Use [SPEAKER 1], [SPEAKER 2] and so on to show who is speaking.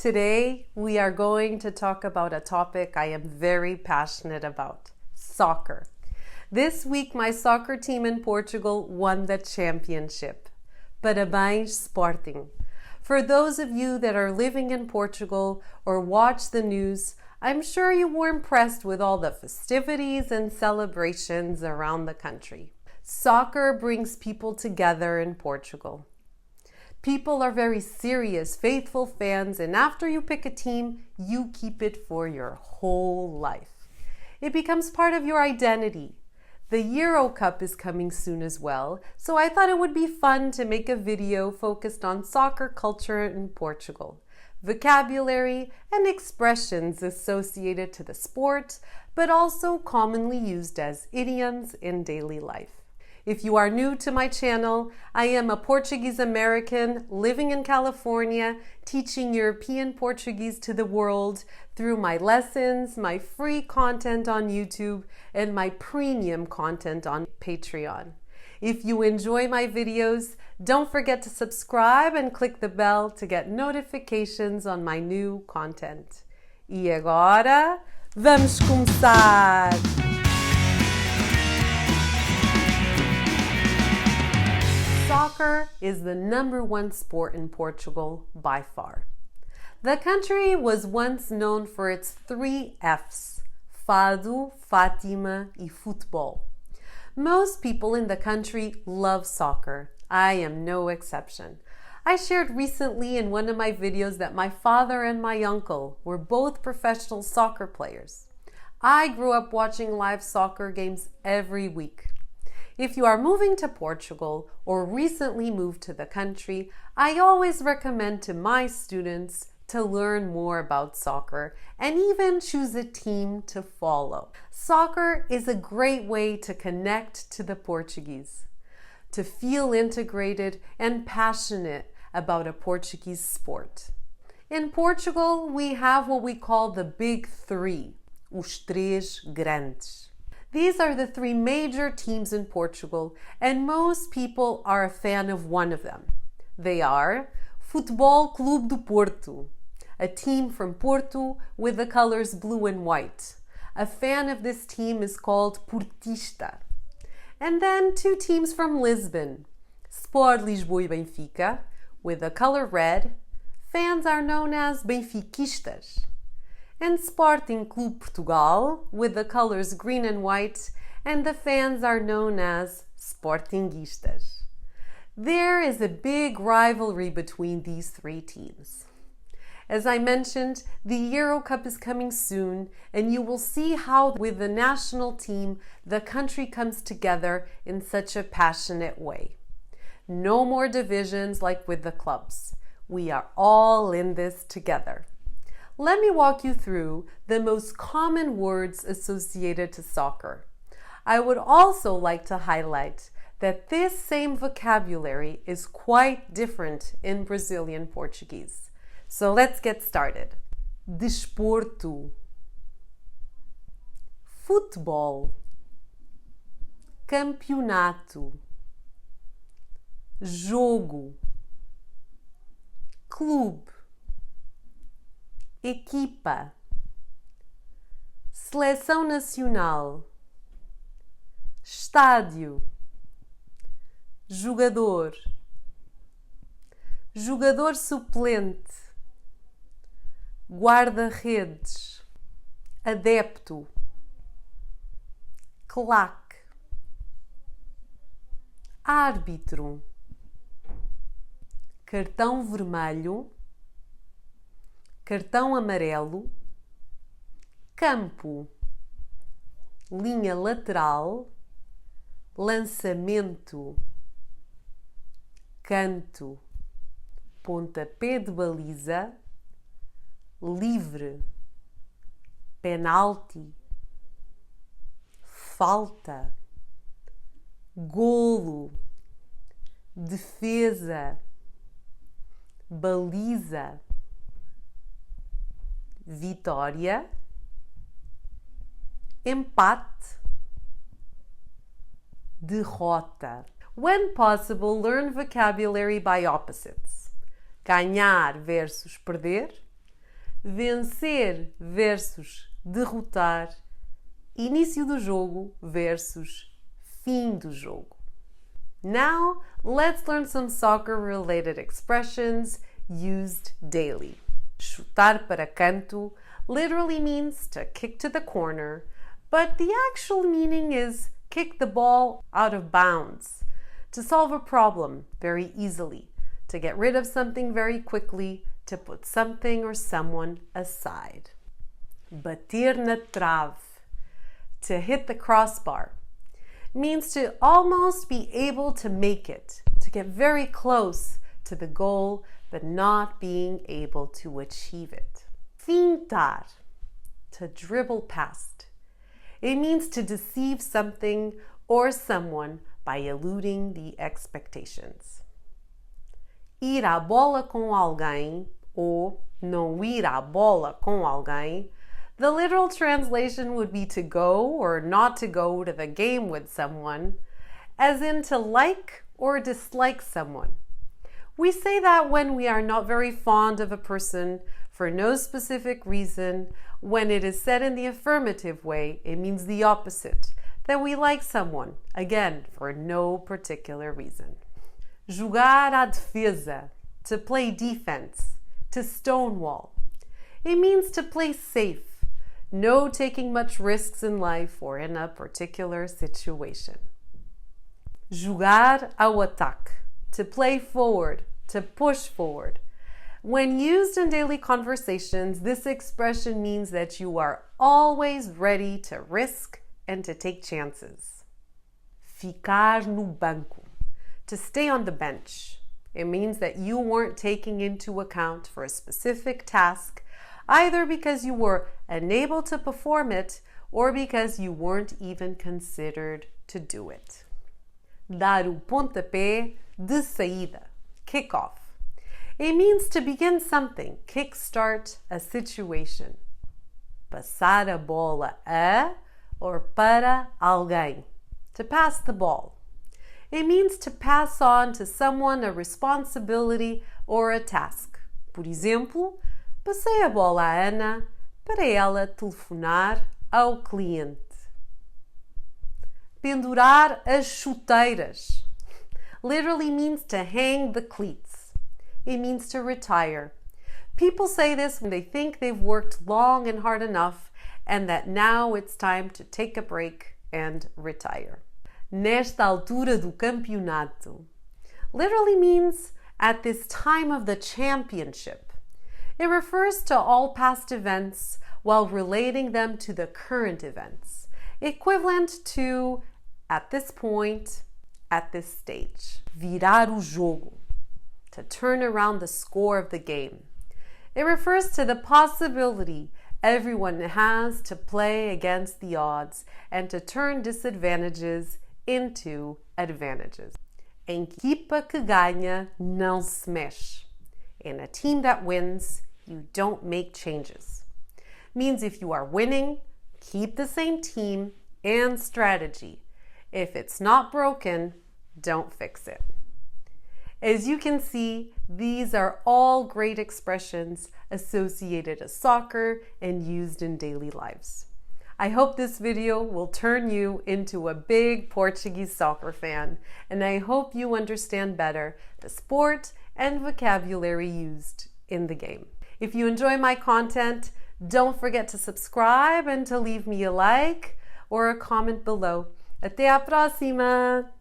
[SPEAKER 1] Today, we are going to talk about a topic I am very passionate about, soccer. This week, my soccer team in Portugal won the championship. Parabéns, Sporting. For those of you that are living in Portugal or watch the news, I'm sure you were impressed with all the festivities and celebrations around the country. Soccer brings people together in Portugal. People are very serious, faithful fans, and after you pick a team, you keep it for your whole life. It becomes part of your identity. The Euro Cup is coming soon as well, so I thought it would be fun to make a video focused on soccer culture in Portugal, vocabulary and expressions associated to the sport, but also commonly used as idioms in daily life. If you are new to my channel, I am a Portuguese American living in California, teaching European Portuguese to the world through my lessons, my free content on YouTube, and my premium content on Patreon. If you enjoy my videos, don't forget to subscribe and click the bell to get notifications on my new content. E agora, vamos começar! Soccer is the #1 sport in Portugal by far. The country was once known for its 3 F's, Fado, Fátima, e Futebol. Most people in the country love soccer. I am no exception. I shared recently in one of my videos that my father and my uncle were both professional soccer players. I grew up watching live soccer games every week. If you are moving to Portugal or recently moved to the country, I always recommend to my students to learn more about soccer and even choose a team to follow. Soccer is a great way to connect to the Portuguese, to feel integrated and passionate about a Portuguese sport. In Portugal, we have what we call the Big Three, os três grandes. These are the 3 major teams in Portugal, and most people are a fan of one of them. They are Futebol Clube do Porto, a team from Porto with the colors blue and white. A fan of this team is called portista. And then 2 teams from Lisbon, Sport Lisboa e Benfica, with the color red. Fans are known as benfiquistas. And Sporting Clube Portugal, with the colors green and white, and the fans are known as sportinguistas. There is a big rivalry between these 3 teams. As I mentioned, the Euro Cup is coming soon, and you will see how with the national team, the country comes together in such a passionate way. No more divisions like with the clubs. We are all in this together. Let me walk you through the most common words associated to soccer. I would also like to highlight that this same vocabulary is quite different in Brazilian Portuguese. So let's get started. Desporto, futebol, campeonato, jogo, clube, equipa, seleção nacional, estádio, jogador, jogador suplente, guarda-redes, adepto, claque, árbitro, cartão vermelho, cartão amarelo, campo, linha lateral, lançamento, canto, pontapé de baliza, livre, penalti, falta, golo, defesa, baliza, vitória, empate, derrota. When possible, learn vocabulary by opposites. Ganhar versus perder, vencer versus derrotar, início do jogo versus fim do jogo. Now, let's learn some soccer-related expressions used daily. Chutar para canto literally means to kick to the corner, but the actual meaning is kick the ball out of bounds, to solve a problem very easily, to get rid of something very quickly, to put something or someone aside. Bater na trave, to hit the crossbar, means to almost be able to make it, to get very close to the goal, but not being able to achieve it. Fintar, to dribble past. It means to deceive something or someone by eluding the expectations. Ir à bola com alguém ou não ir à bola com alguém. The literal translation would be to go or not to go to the game with someone, as in to like or dislike someone. We say that when we are not very fond of a person for no specific reason. When it is said in the affirmative way, it means the opposite, that we like someone, again, for no particular reason. Jogar à defesa, to play defense, to stonewall. It means to play safe, no taking much risks in life or in a particular situation. Jogar ao ataque, to play forward, to push forward. When used in daily conversations, this expression means that you are always ready to risk and to take chances. Ficar no banco, to stay on the bench. It means that you weren't taking into account for a specific task, either because you were unable to perform it or because you weren't even considered to do it. Dar o pontapé de saída, kickoff. It means to begin something, kickstart a situation. Passar a bola a or para alguém, to pass the ball. It means to pass on to someone a responsibility or a task. Por exemplo, passei a bola à Ana para ela telefonar ao cliente. Pendurar as chuteiras literally means to hang the cleats. It means to retire. People say this when they think they've worked long and hard enough and that now it's time to take a break and retire. Nesta altura do campeonato literally means at this time of the championship. It refers to all past events while relating them to the current events, equivalent to at this point, at this stage. Virar o jogo, to turn around the score of the game. It refers to the possibility everyone has to play against the odds and to turn disadvantages into advantages. Equipa que ganha não se mexe. In a team that wins, you don't make changes. Means if you are winning, keep the same team and strategy. If it's not broken, don't fix it. As you can see, these are all great expressions associated to soccer and used in daily lives. I hope this video will turn you into a big Portuguese soccer fan, and I hope you understand better the sport and vocabulary used in the game. If you enjoy my content, don't forget to subscribe and to leave me a like or a comment below. Até à próxima!